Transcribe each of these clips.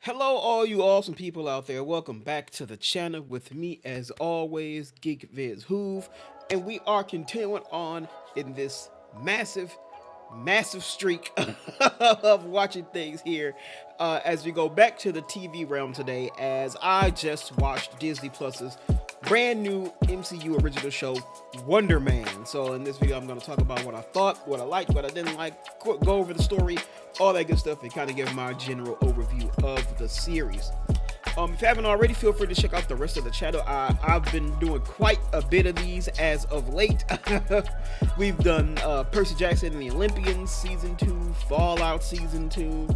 Hello, all you awesome people out there. Welcome back to the channel with me, as always, Geek Viz Hoove, and we are continuing on in this massive streak of watching things here as we go back to the TV realm today. As I just watched Disney Plus's brand new MCU original show, Wonder Man. So in this video, I'm going to talk about what I thought, what I liked, what I didn't like, go over the story, all that good stuff, and kind of give my general overview of the series. If you haven't already, feel free to check out the rest of the channel. I've been doing quite a bit of these as of late. We've done Percy Jackson and the Olympians Season 2, Fallout Season 2.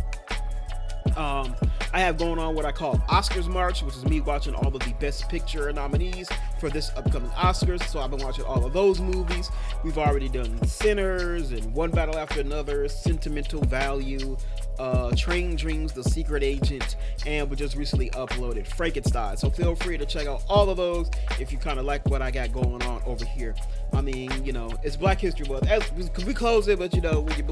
I have going on what I call Oscars March, which is me watching all of the Best Picture nominees for this upcoming Oscars. So I've been watching all of those movies. We've already done Sinners and One Battle After Another, Sentimental Value, Train Dreams, The Secret Agent, and we just recently uploaded Frankenstein. So feel free to check out all of those if you kind of like what I got going on over here. I mean, it's Black History Month. We close it, but when you're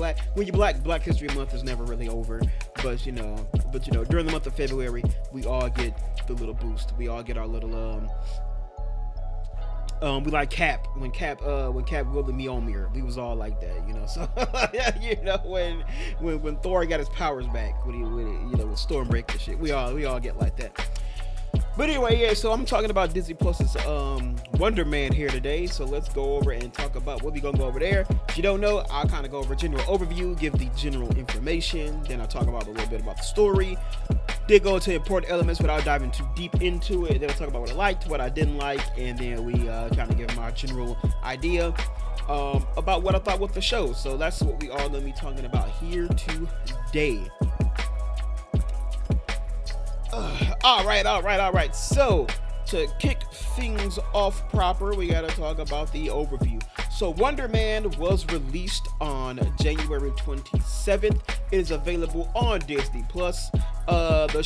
black, Black History Month is never really over. But during the month of February, we all get the little boost. We all get our little we like Cap when Cap go to Mjolnir. We was all like that, So when Thor got his powers back, with Stormbreaker shit, we all get like that. But anyway, yeah, so I'm talking about Disney Plus's Wonder Man here today. So let's go over and talk about what we're going to go over there. If you don't know, I'll kind of go over a general overview, give the general information. Then I'll talk about a little bit about the story. Then go into important elements without diving too deep into it. Then I'll talk about what I liked, what I didn't like. And then we kind of give my general idea about what I thought with the show. So that's what we all going to be talking about here today. All right. So, to kick things off proper, we gotta talk about the overview. So, Wonder Man was released on January 27th. It is available on Disney Plus. The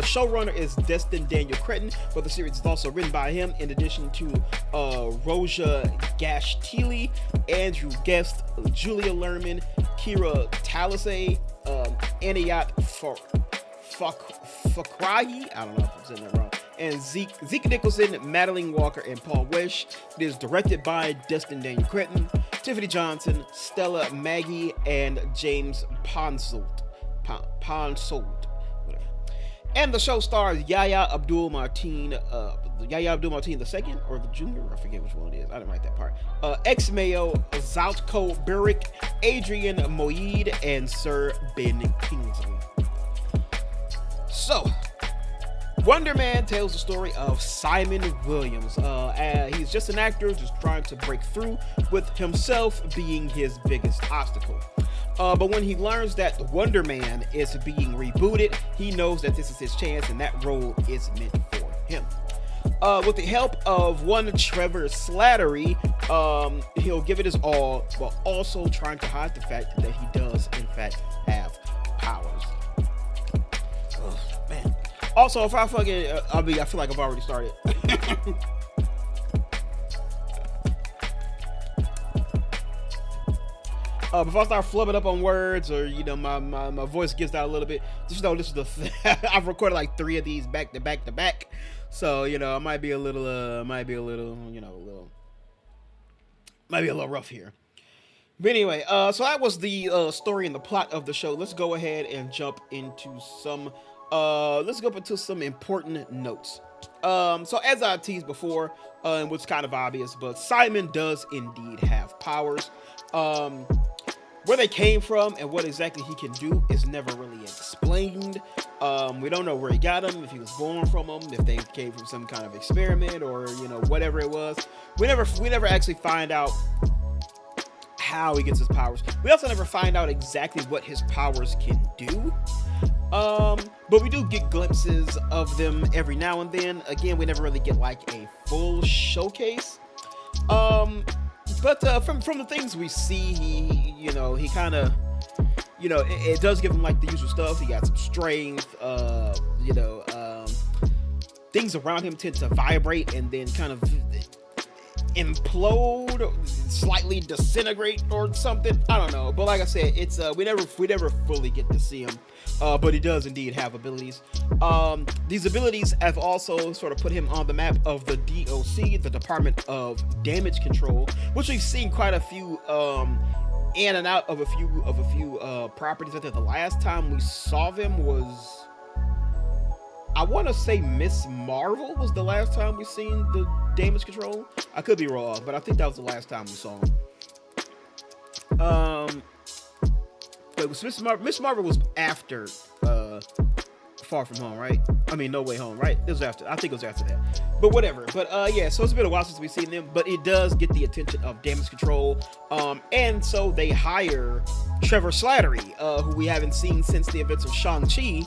showrunner is Destin Daniel Cretton, but the series is also written by him, in addition to Roja Gashtili, Andrew Guest, Julia Lerman, Kira Talise, Anayat Fakrahi, I don't know if I'm saying that wrong, and Zeke Nicholson, Madeline Walker, and Paul Wesh. It is directed by Destin Daniel Cretton, Tiffany Johnson, Stella Maggie, and James Ponsoldt. And the show stars Yahya Abdul-Mateen II, or the Junior, I forget which one it is. I didn't write that part. Ex-Mayo, Zoutko Burrick, Adrian Moeed, and Sir Ben Kingsley. So, Wonder Man tells the story of Simon Williams. He's just an actor just trying to break through, with himself being his biggest obstacle. But when he learns that Wonder Man is being rebooted, he knows that this is his chance and that role is meant for him. With the help of one Trevor Slattery, he'll give it his all, while also trying to hide the fact that he does, in fact, have powers. Man. Also, if I fucking, I feel like I've already started. Before I start flubbing up on words, or my voice gets out a little bit, just know this is the I've recorded like 3 of these back to back, so I might be a little rough here. But anyway, so that was the story and the plot of the show. Let's go ahead and jump into some important notes. So as I teased before, and what's kind of obvious, but Simon does indeed have powers. Where they came from and what exactly he can do is never really explained. We don't know where he got them, if he was born from them, if they came from some kind of experiment, or whatever it was. We never actually find out how he gets his powers. We also never find out exactly what his powers can do. But we do get glimpses of them every now and then. Again, we never really get like a full showcase. But from the things we see, he kind of, it does give him like the usual stuff. He got some strength, things around him tend to vibrate, and then kind of implode, slightly disintegrate or something. I don't know, but like I said, it's we never fully get to see him, but he does indeed have abilities. These abilities have also sort of put him on the map of the DOC, the Department of Damage Control, which we've seen quite a few in and out of a few properties. I think the last time we saw them was, I want to say, Miss Marvel was the last time we seen the Damage Control. I could be wrong, but I think that was the last time we saw him. But Miss Marvel was after Far From Home, right? I mean, No Way Home, right? It was after. I think it was after that. But whatever. But yeah, so it's been a while since we've seen them, but it does get the attention of Damage Control. And so they hire Trevor Slattery, who we haven't seen since the events of Shang-Chi.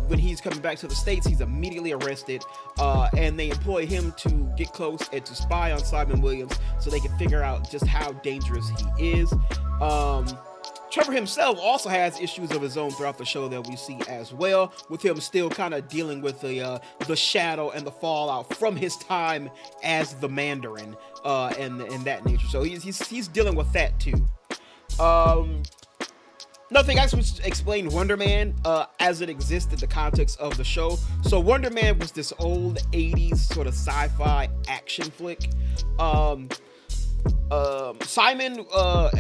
When he's coming back to the States, he's immediately arrested, and they employ him to get close and to spy on Simon Williams so they can figure out just how dangerous he is. Trevor himself also has issues of his own throughout the show that we see as well, with him still kind of dealing with the shadow and the fallout from his time as the Mandarin, and that nature. So he's dealing with that too. Another thing, I should explain Wonder Man as it exists in the context of the show. So Wonder Man was this old 80s sort of sci-fi action flick. Simon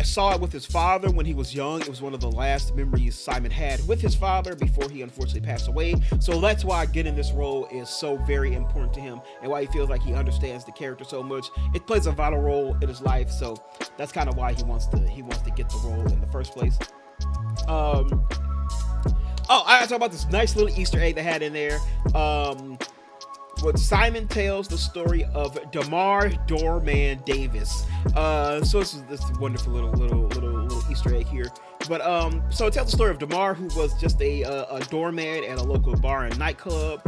saw it with his father when he was young. It was one of the last memories Simon had with his father before he unfortunately passed away. So that's why getting this role is so very important to him, and why he feels like he understands the character so much. It plays a vital role in his life, so that's kind of why he wants to get the role in the first place. I talk about this nice little Easter egg they had in there. What Simon tells the story of Damar Doorman Davis. So this wonderful little Easter egg here. But so it tells the story of Damar, who was just a doorman at a local bar and nightclub.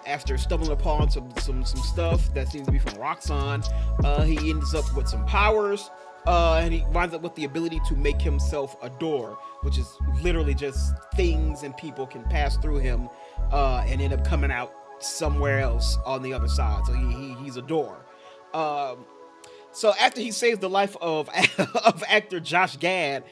After stumbling upon some stuff that seems to be from Roxxon, he ends up with some powers. And he winds up with the ability to make himself a door, which is literally just things and people can pass through him and end up coming out somewhere else on the other side. So he's a door. So after he saves the life of actor Josh Gad,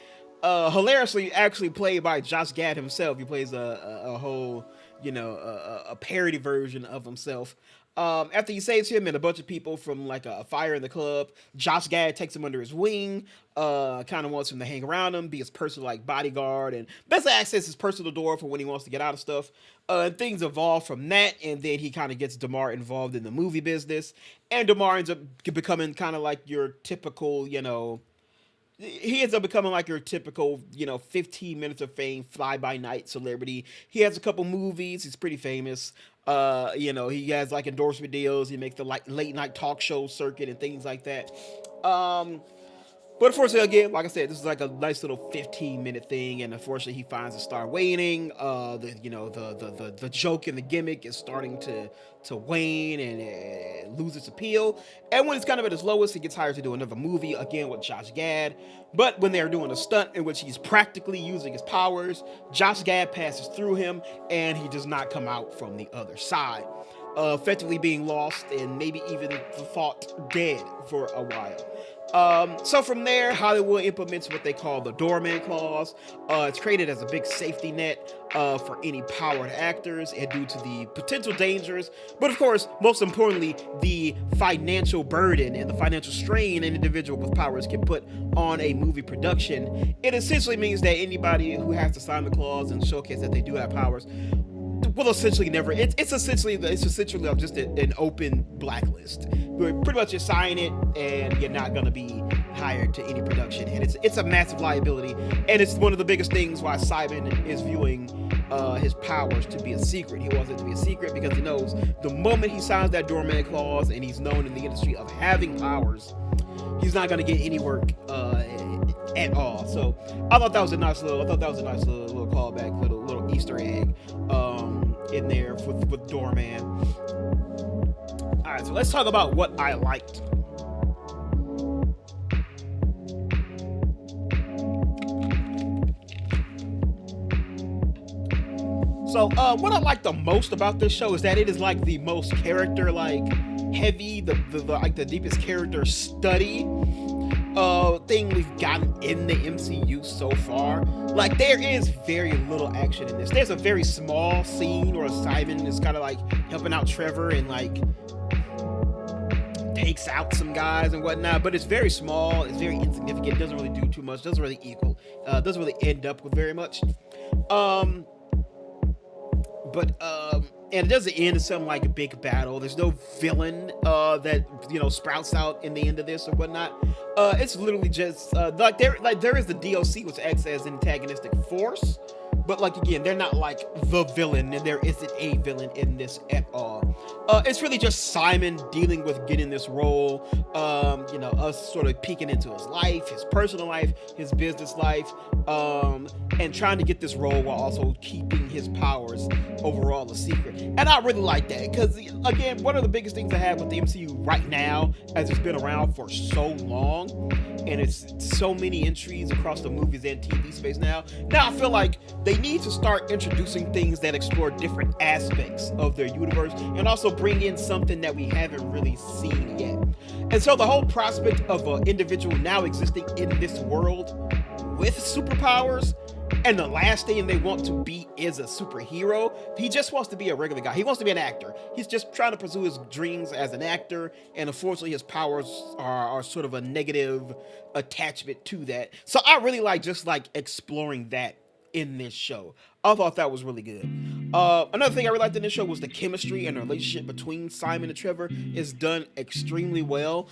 hilariously actually played by Josh Gad himself. He plays a whole, a parody version of himself. After he saves him and a bunch of people from like a fire in the club, Josh Gad takes him under his wing, kind of wants him to hang around him, be his personal like bodyguard, and basically access his personal door for when he wants to get out of stuff. And things evolve from that, and then he kind of gets Damar involved in the movie business, and Damar ends up becoming kind of like your typical, he ends up becoming like your typical, 15 minutes of fame, fly-by-night celebrity. He has a couple movies. He's pretty famous. He has like endorsement deals. He makes the late night talk show circuit and things like that. But unfortunately, again, like I said, this is like a nice little 15-minute thing, and unfortunately, he finds the star waning. The joke and the gimmick is starting to wane and lose its appeal. And when it's kind of at its lowest, he gets hired to do another movie again with Josh Gad. But when they're doing a stunt in which he's practically using his powers, Josh Gad passes through him, and he does not come out from the other side, effectively being lost and maybe even thought dead for a while. So from there, Hollywood implements what they call the Doorman Clause. It's created as a big safety net for any powered actors and due to the potential dangers, but of course, most importantly, the financial burden and the financial strain an individual with powers can put on a movie production. It essentially means that anybody who has to sign the clause and showcase that they do have powers will essentially never. It's essentially just an open blacklist. Where pretty much you sign it and you're not gonna be hired to any production, and it's a massive liability. And it's one of the biggest things why Simon is viewing his powers to be a secret. He wants it to be a secret because he knows the moment he signs that Doorman Clause and he's known in the industry of having powers, he's not gonna get any work at all. So I thought that was a nice little callback, little Easter egg in there with Doorman. All right, so let's talk about what I liked. So what I like the most about this show is that it is like the most character heavy, the deepest character study thing we've gotten in the MCU so far. Like, there is very little action in this. There's a very small scene where Simon is kind of like helping out Trevor and like takes out some guys and whatnot, but it's very small, it's very insignificant, it doesn't really do too much, doesn't really equal, doesn't really end up with very much. And it doesn't end in some like a big battle. There's no villain that sprouts out in the end of this or whatnot. It's literally just like there is the DLC, which acts as an antagonistic force, but like again, they're not like the villain, and there isn't a villain in this at all. It's really just Simon dealing with getting this role, us sort of peeking into his life, his personal life, his business life, and trying to get this role while also keeping his powers overall a secret. And I really like that, because again, one of the biggest things I have with the MCU right now, as it's been around for so long, and it's so many entries across the movies and TV space now I feel like they need to start introducing things that explore different aspects of their universe and also bring in something that we haven't really seen yet. And so the whole prospect of an individual now existing in this world with superpowers, and the last thing they want to be is a superhero. He just wants to be a regular guy. He wants to be an actor. He's just trying to pursue his dreams as an actor, and unfortunately his powers are sort of a negative attachment to that. So I really like just like exploring that in this show. I thought that was really good. Another thing I really liked in this show was the chemistry and the relationship between Simon and Trevor is done extremely well.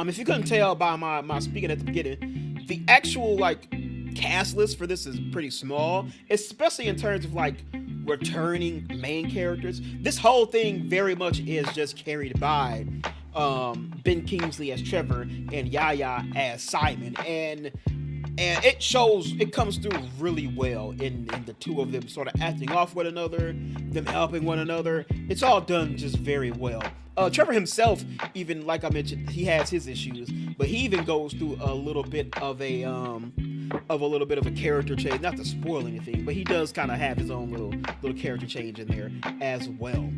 If you couldn't tell by my speaking at the beginning, the actual like cast list for this is pretty small, especially in terms of like returning main characters. This whole thing very much is just carried by Ben Kingsley as Trevor and Yahya as Simon, and it comes through really well in the two of them sort of acting off one another, them helping one another. It's all done just very well. Trevor himself, even like I mentioned, he has his issues, but he even goes through a little bit of a character change. Not to spoil anything, but he does kind of have his own little character change in there as well.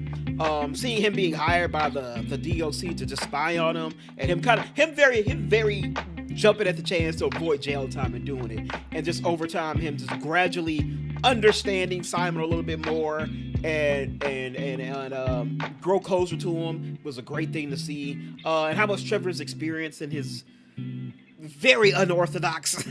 Seeing him being hired by the DOC to just spy on him, and him very jumping at the chance to avoid jail time and doing it, and just over time him just gradually understanding Simon a little bit more and grow closer to him was a great thing to see. And how much Trevor's experience and his very unorthodox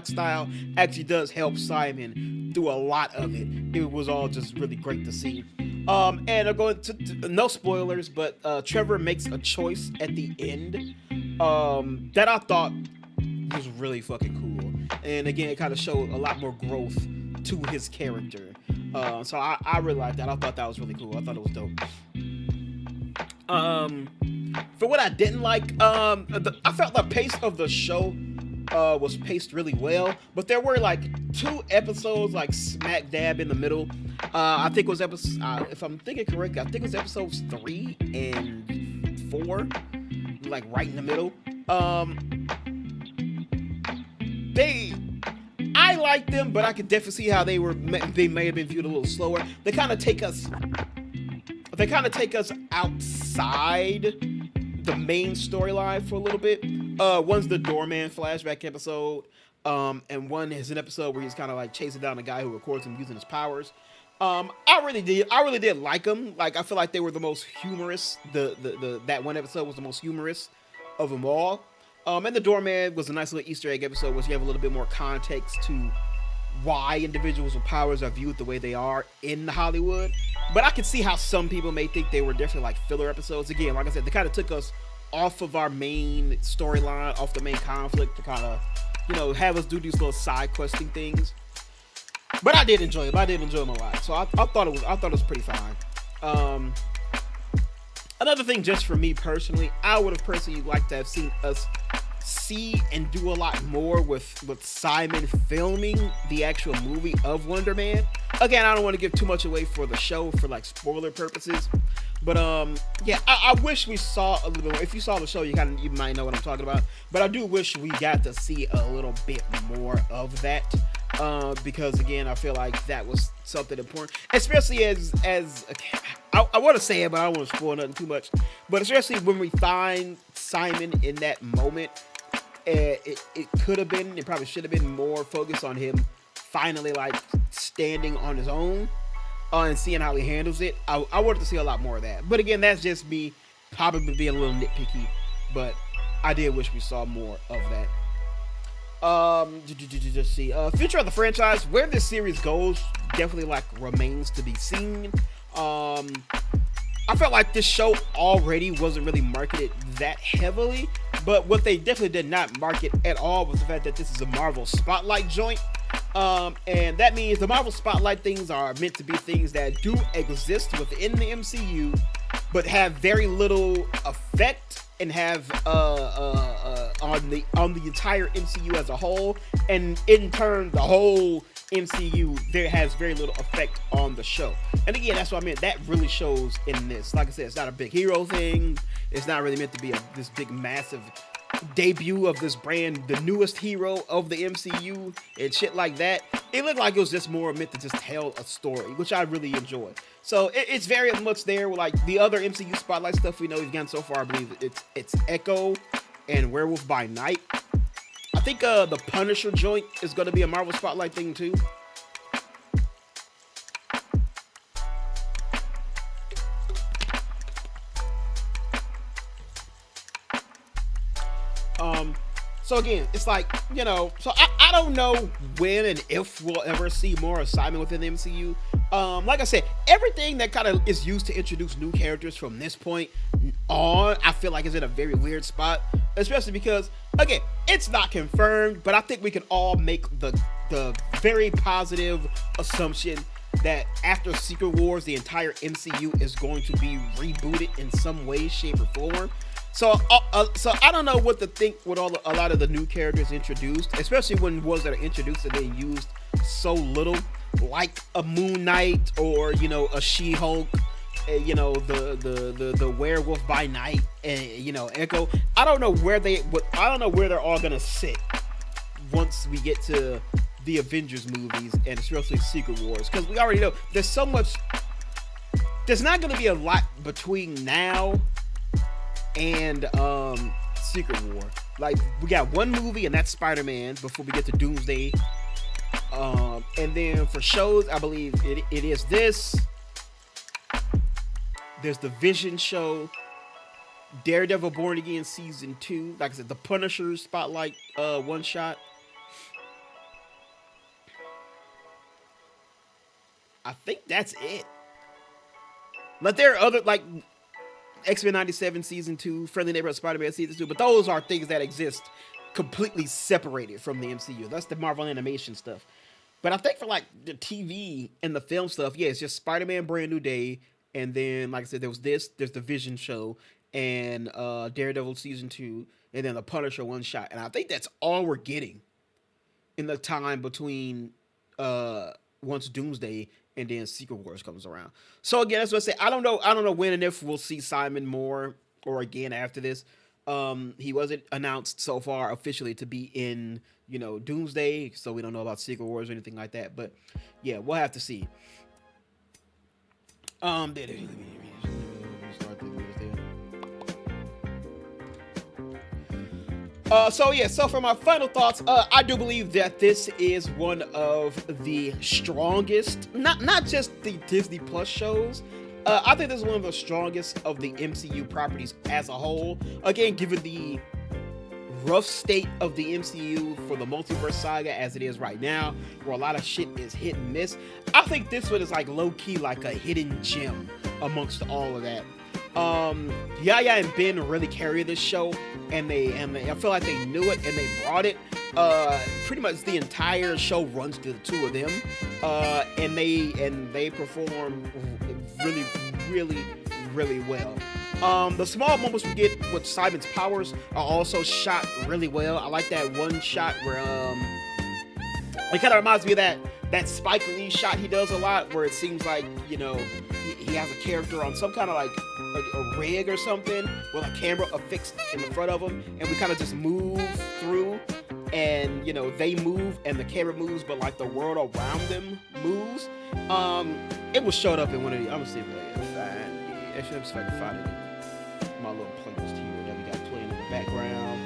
style actually does help Simon through a lot of it. It was all just really great to see. And I'm going to no spoilers, but Trevor makes a choice at the end that I thought was really fucking cool. And again, it kind of showed a lot more growth to his character. So I really liked that. I thought that was really cool. I thought it was dope. For what I didn't like, I felt the pace of the show was paced really well, but there were like 2 episodes like smack dab in the middle. I think it was if I'm thinking correctly, I think it was episodes 3 and 4, like right in the middle. I liked them, but I could definitely see how they may have been viewed a little slower. They kind of take us outside the main storyline for a little bit. One's the doorman flashback episode, and one is an episode where he's kind of like chasing down a guy who records him using his powers. I really did like them. Like, I feel like they were the most humorous. That one episode was the most humorous of them all. And the doorman was a nice little Easter egg episode, where you have a little bit more context to why individuals with powers are viewed the way they are in Hollywood. But I can see how some people may think they were definitely like filler episodes. Again, like I said, they kind of took us off of our main storyline, off the main conflict, to kind of, have us do these little side questing things. But I did enjoy it. I did enjoy them a lot. So I thought it was pretty fine. Another thing, just for me personally, I would have personally liked to have seen us see and do a lot more with Simon filming the actual movie of Wonder Man. Again, I don't want to give too much away for the show for like spoiler purposes, but yeah, I wish we saw a little. If you saw the show, you might know what I'm talking about. But I do wish we got to see a little bit more of that. because again, I feel like that was something important, especially as I want to say it, but I don't want to spoil nothing too much. But especially when we find Simon in that moment, it could have been, it probably should have been more focused on him finally like standing on his own, and seeing how he handles it. I wanted to see a lot more of that. But again, that's just me probably being a little nitpicky. But I did wish we saw more of that. Just see. Future of the franchise, where this series goes, definitely like remains to be seen. I felt like this show already wasn't really marketed that heavily, but what they definitely did not market at all was the fact that this is a Marvel Spotlight joint. And that means the Marvel Spotlight things are meant to be things that do exist within the MCU, but have very little effect and have on the entire MCU as a whole, and in turn the whole MCU there has very little effect on the show. And again, that's what I meant. That really shows in this. Like I said, it's not a big hero thing. It's not really meant to be this big massive debut of this brand, the newest hero of the MCU and shit like that. It looked like it was just more meant to just tell a story, which I really enjoy. So it's very much there with like the other MCU Spotlight stuff we know we've gotten so far. I believe it's Echo and Werewolf by Night. I think the Punisher joint is going to be a Marvel Spotlight thing too. So again, it's like, you know, so I don't know when and if we'll ever see more of Simon within the MCU. Like I said, everything that kind of is used to introduce new characters from this point on, I feel like is in a very weird spot, especially because, again, it's not confirmed, but I think we can all make the very positive assumption that after Secret Wars, the entire MCU is going to be rebooted in some way, shape, or form. So I don't know what to think with a lot of the new characters introduced, especially when ones that are introduced and being used so little, like a Moon Knight or, you know, a She-Hulk, you know, the Werewolf by Night, and, you know, Echo. I don't know where they're all gonna sit once we get to the Avengers movies and especially Secret Wars, because we already know there's so much. There's not gonna be a lot between now and Secret War. Like, we got one movie, and that's Spider-Man before we get to Doomsday. And then for shows, I believe it is this. There's the Vision show, Daredevil Born Again season 2. Like I said, the Punisher Spotlight one shot. I think that's it. But there are other, like, X-Men 97 season 2, Friendly Neighborhood Spider-Man season 2, but those are things that exist completely separated from the MCU. That's the Marvel animation stuff. But I think for like the TV and the film stuff, yeah, it's just Spider-Man Brand New Day, and then like I said, there's the Vision show, and Daredevil season 2, and then the Punisher one shot. And I think that's all we're getting in the time between once Doomsday and then Secret Wars comes around. So again, that's what I say. I don't know when and if we'll see Simon more or again after this. He wasn't announced so far officially to be in, you know, Doomsday, so we don't know about Secret Wars or anything like that. But yeah, we'll have to see. So for my final thoughts, I do believe that this is one of the strongest, not just the Disney Plus shows. I think this is one of the strongest of the MCU properties as a whole. Again, given the rough state of the MCU for the Multiverse Saga as it is right now, where a lot of shit is hit and miss, I think this one is like low-key like a hidden gem amongst all of that. Yaya and Ben really carry this show, and I feel like they knew it and they brought it. Pretty much the entire show runs to the two of them, and they perform really well. The small moments we get with Simon's powers are also shot really well. I like that one shot where it kind of reminds me of that Spike Lee shot he does a lot, where it seems like, you know, he has a character on some kind of like a rig or something with a camera affixed in the front of him, and we kind of just move through, and they move and the camera moves, but like the world around them moves. It was showed up in one of the. I'm gonna see if I can find it. Actually, if I can find it in my little playlist here that we got playing in the background.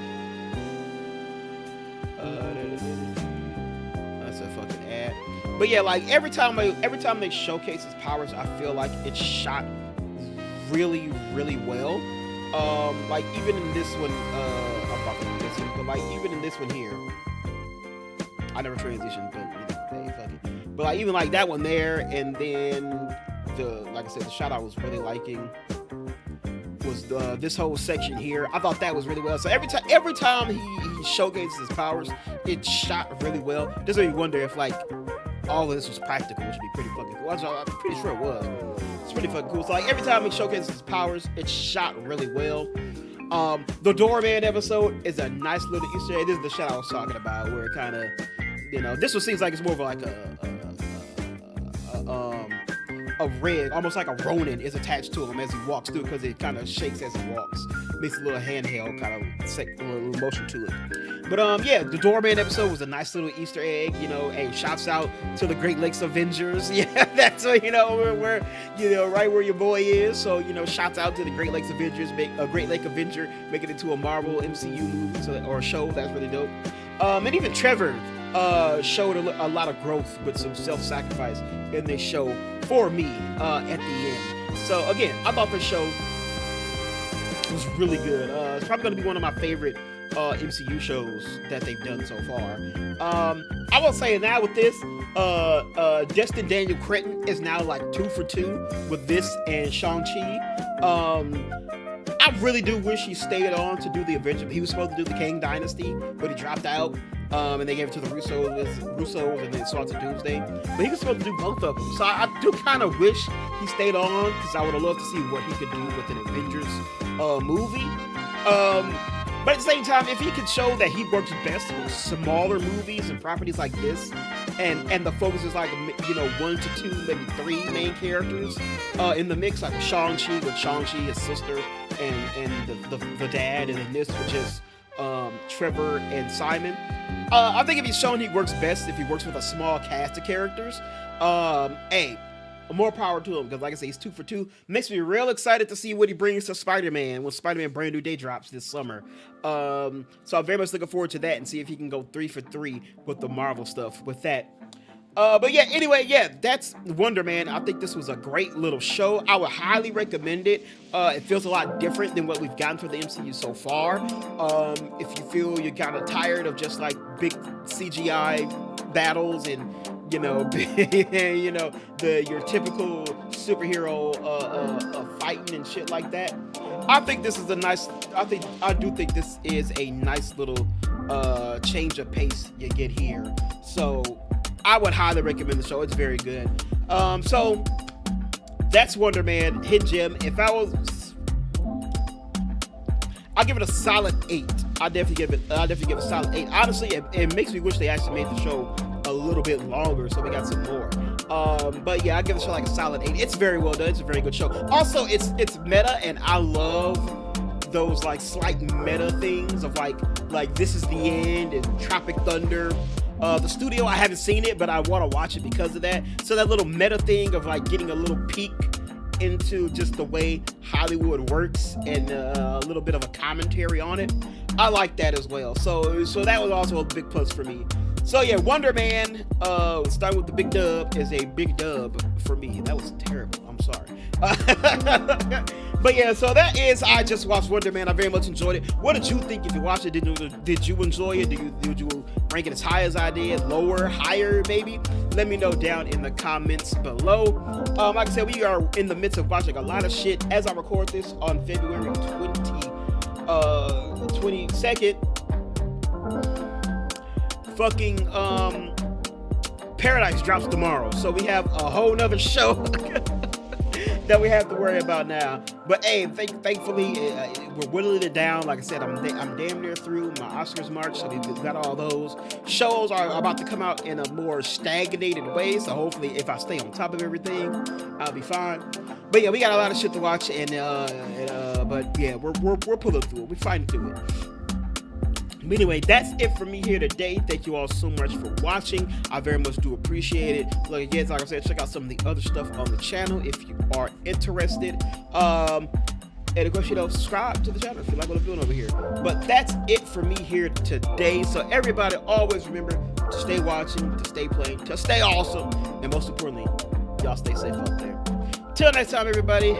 That's a fucking ad. But yeah, like every time they showcase his powers, I feel like it's shot really, really well. Like even in this one, I'm about to do this one, but like even in this one here, I never transitioned, but hey, fuck it. But like even like that one there, and then like I said, the shot I was really liking was this whole section here. I thought that was really well. So every time he showcases his powers, it's shot really well. Doesn't make me wonder if like all of this was practical, which would be pretty fucking cool. I'm pretty sure it was. It's pretty fucking cool. So like every time he showcases his powers, it's shot really well. The Doorman episode is a nice little Easter egg. This is the shot I was talking about, where it kind of, this one seems like it's more of like a rig, almost like a Ronin is attached to him as he walks through, because it kind of shakes as he walks. Makes a little handheld kind of a little motion to it. But yeah, the Doorman episode was a nice little Easter egg. Hey, shouts out to the Great Lakes Avengers. Yeah, that's where right where your boy is. So shouts out to the Great Lakes Avengers, a Great Lake Avenger making it into a Marvel MCU movie or show. That's really dope. And even Trevor showed a lot of growth with some self-sacrifice in this show for me at the end. So again, I thought this show was really good. It's probably going to be one of my favorite MCU shows that they've done so far. I will say now with this, Destin Daniel Cretton is now like 2 for 2 with this and Shang-Chi. I really do wish he stayed on to do the Avengers. He was supposed to do the Kang Dynasty, but he dropped out. And they gave it to the Russos, and then saw it to Doomsday. But he was supposed to do both of them. So I do kind of wish he stayed on, because I would have loved to see what he could do with an Avengers movie. But at the same time, if he could show that he works best with smaller movies and properties like this, and the focus is like 1 to 2, maybe 3 main characters in the mix, like Shang-Chi with Shang-Chi, his sister, and the dad, and then this, which is Trevor and Simon. I think if he's shown he works best if he works with a small cast of characters. Hey, more power to him, because like I say, he's 2 for 2. Makes me real excited to see what he brings to Spider-Man when Spider-Man Brand New Day drops this summer. So I'm very much looking forward to that and see if he can go 3 for 3 with the Marvel stuff with that. But yeah, anyway, yeah, that's Wonder Man. I think this was a great little show. I would highly recommend it. It feels a lot different than what we've gotten for the MCU so far. If you feel you're kind of tired of just like big CGI battles and your typical superhero fighting and shit like that, I think this is I do think this is a nice little change of pace you get here. So I would highly recommend the show. It's very good. So that's Wonder Man, hidden gem. I'll give it a solid 8. I'll definitely give it a solid 8. Honestly, it makes me wish they actually made the show a little bit longer, so we got some more. But yeah, I'll give the show like a solid 8. It's very well done. It's a very good show. Also, it's meta, and I love those like slight meta things of like this is the end and Tropic Thunder. The studio, I haven't seen it, but I want to watch it because of that. So that little meta thing of like getting a little peek into just the way Hollywood works and a little bit of a commentary on it, I like that as well. So that was also a big plus for me. So yeah, Wonder Man, starting with the big dub, is a big dub for me. That was terrible. I'm sorry. But yeah, so that is, I just watched Wonder Man. I very much enjoyed it. What did you think if you watched it? Did you enjoy it? Did you rank it as high as I did? Lower, higher, maybe? Let me know down in the comments below. Like I said, we are in the midst of watching a lot of shit as I record this on February 22nd. Fucking Paradise drops tomorrow, so we have a whole nother show that we have to worry about now. But hey, thankfully we're whittling it down. Like I said, I'm damn near through my Oscars March, so we've got all those. Shows are about to come out in a more stagnated way, so hopefully if I stay on top of everything, I'll be fine. But yeah, we got a lot of shit to watch, but yeah, we're pulling through it. We're fighting through it. But anyway, that's it for me here today. Thank you all so much for watching. I very much do appreciate it. Look, again, like I said, check out some of the other stuff on the channel if you are interested. And of course, subscribe to the channel if you like what I'm doing over here. But that's it for me here today. So everybody, always remember to stay watching, to stay playing, to stay awesome, and most importantly, y'all stay safe out there. Till next time, everybody.